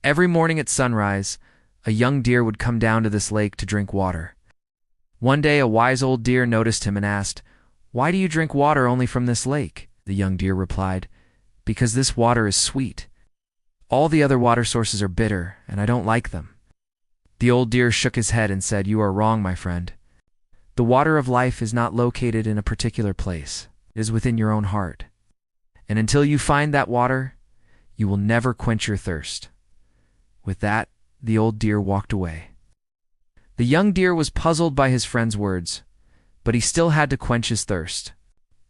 Every morning at sunrise, a young deer would come down to this lake to drink water. One day a wise old deer noticed him and asked, "Why do you drink water only from this lake?" The young deer replied, "Because this water is sweet. All the other water sources are bitter, and I don't like them." The old deer shook his head and said, "You are wrong, my friend. The water of life is not located in a particular place. It is within your own heart. And until you find that water, you will never quench your thirst." With that, the old deer walked away. The young deer was puzzled by his friend's words, but he still had to quench his thirst.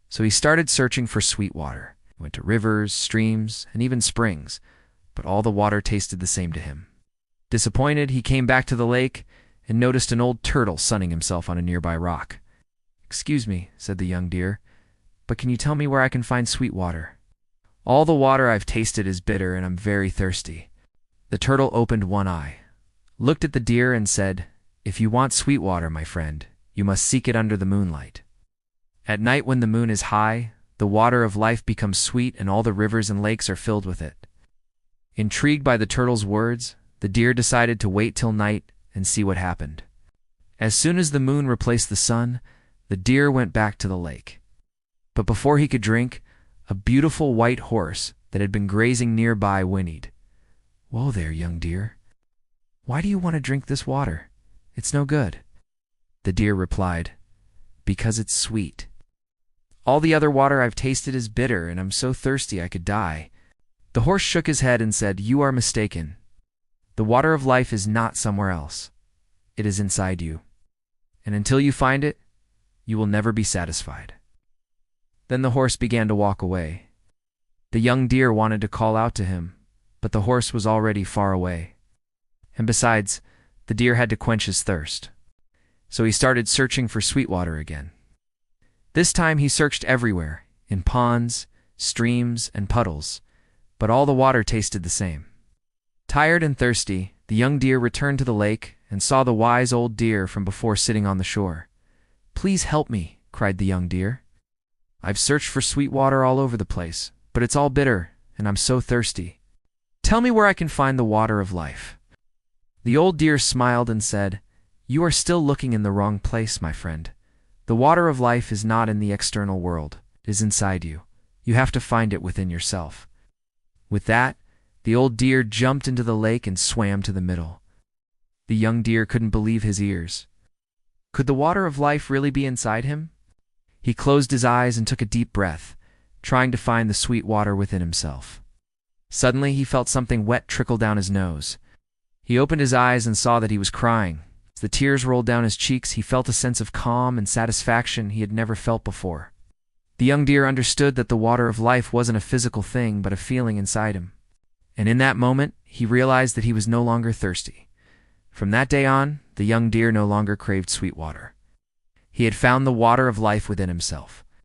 So he started searching for sweet water. He went to rivers, streams, and even springs, but all the water tasted the same to him. Disappointed, he came back to the lake and noticed an old turtle sunning himself on a nearby rock. "Excuse me," said the young deer, "but can you tell me where I can find sweet water? All the water I've tasted is bitter and I'm very thirsty." The turtle opened one eye, looked at the deer and said, "If you want sweet water, my friend, you must seek it under the moonlight. At night when the moon is high, the water of life becomes sweet and all the rivers and lakes are filled with it." Intrigued by the turtle's words, the deer decided to wait till night and see what happened. As soon as the moon replaced the sun, the deer went back to the lake. But before he could drink, a beautiful white horse that had been grazing nearby whinnied. "Whoa there, young deer. Why do you want to drink this water? It's no good." The deer replied, "Because it's sweet. All the other water I've tasted is bitter, and I'm so thirsty I could die." The horse shook his head and said, "You are mistaken. The water of life is not somewhere else. It is inside you. And until you find it, you will never be satisfied." Then the horse began to walk away. The young deer wanted to call out to him, but the horse was already far away. And besides, the deer had to quench his thirst. So he started searching for sweet water again. This time he searched everywhere, in ponds, streams, and puddles, but all the water tasted the same. Tired and thirsty, the young deer returned to the lake and saw the wise old deer from before sitting on the shore. "Please help me," cried the young deer. "I've searched for sweet water all over the place, but it's all bitter, and I'm so thirsty. Tell me where I can find the water of life." The old deer smiled and said, "You are still looking in the wrong place, my friend. The water of life is not in the external world. It is inside you. You have to find it within yourself." With that, the old deer jumped into the lake and swam to the middle. The young deer couldn't believe his ears. Could the water of life really be inside him? He closed his eyes and took a deep breath, trying to find the sweet water within himself. Suddenly, he felt something wet trickle down his nose. He opened his eyes and saw that he was crying. As the tears rolled down his cheeks, he felt a sense of calm and satisfaction he had never felt before. The young deer understood that the water of life wasn't a physical thing, but a feeling inside him. And in that moment, he realized that he was no longer thirsty. From that day on, the young deer no longer craved sweet water. He had found the water of life within himself.